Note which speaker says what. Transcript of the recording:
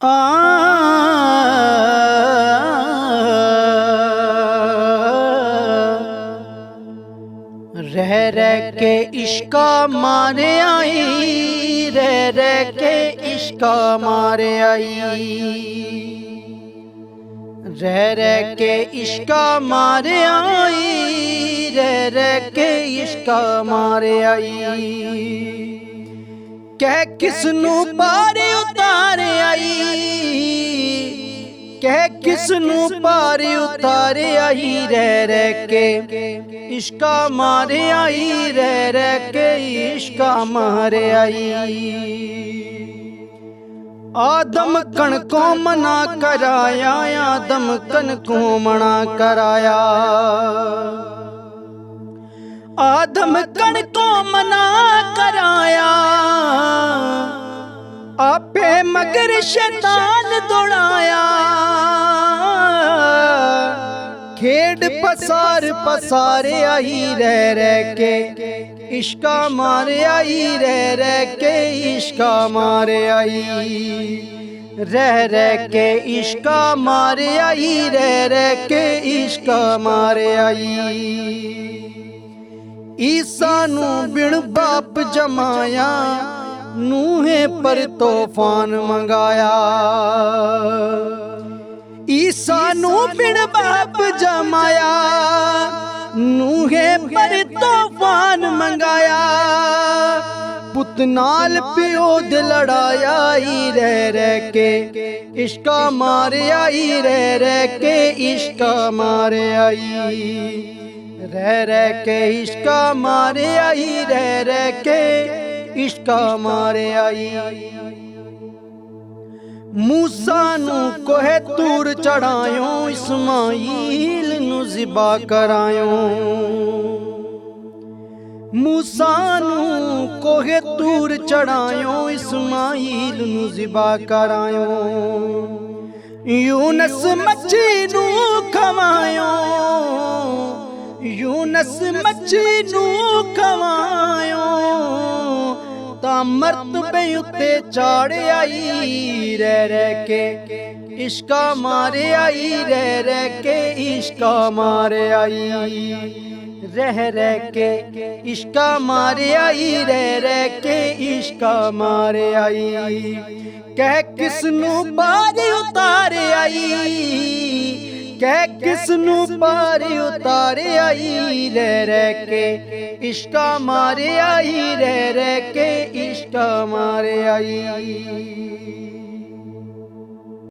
Speaker 1: आ रह रह के इश्का मारे आई, रह रह के इश्का मारे आई, रह रह के इश्का मारे आई, रह रह के इश्का मारे आई। कह किसनू पारे उतारे आई, कह किसनू पारे उतारे आई, रह रह के इश्का मारे आई, रह रह के इश्का मारे आई। आदम कण को मना कराया, आदम कण को मना कराया, आदम कण को मना कराया, आपे मगर शैतान दौड़ाया। खेड पसार पसारे आई, रह रह के इश्का मारे आई, रह रह के इश्का मारे आई, रह रह के इश्का मारे आई, रह रह के इश्का मारे आई। ईसा नू बिन बाप जमाया, नूहे पर तूफान मंगाया। ईसा नू बिन बाप जमाया, नूहे पर तूफान मंगाया। पुत नाल प्यो दे लड़ाया, रह रह के इश्का मारे आई, रह रह के इश्का मारे आई, रह रह के इश्का मारे आई, रह रह के इश्का मारे आई। मूसा नू कोहे तूर चढ़ायो, इस्माइल नू ज़िबा करायो। मूसा नू कोहे तूर चढ़ायो, इस्माइल नू ज़िबा करायो। यूनस मच्छी नू खवायो, यूनस मच्छी नू खवायो, ता मर्तबे उत्ते चाढ़े आई, रह रह के इश्का मारे आई, रह रह के इश्का मारे आई, रह रह के इश्का मारे आई, रह रह के इश्का मारे आई। कह किसनू पारे उतारे आई, कह किसनू पारे उतारे आई, रह रह के इश्का मारे आई, रह रह के इश्का मारे आई।